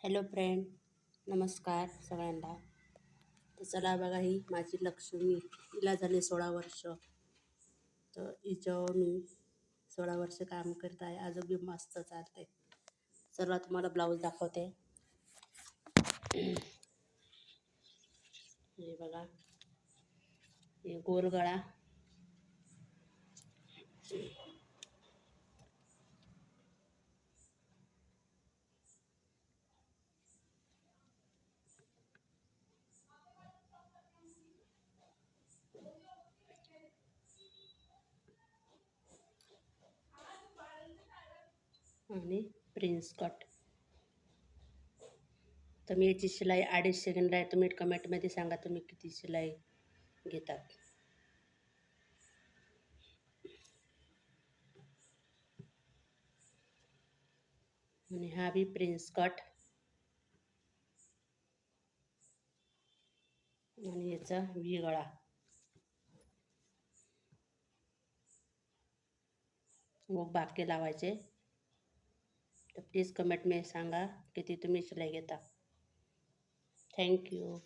Hello friend, नमस्कार सगळ्यांना. तर चला बघा, ही माझी लक्ष्मी, हिला झाले 16 वर्ष. तर हिच्यावर मी 16 वर्ष काम करत आहे. अजून बी मस्त चालते. चला तुम्हाला ब्लाऊज दाखवते. हे बघा, हे गोल गळा, आणि प्रिन्स कट. तर मी याची शिलाई 250 घेणार आहे. तुम्ही कमेंटमध्ये सांगा तुम्ही किती शिलाई घेतात. आणि हा बी प्रिन्स कट आणि याचा व्ही गळा. मग बाकी लावायचे. तर प्लीज कमेंट में सांगा किती तुम्ही शिलाई घेता. थँक्यू.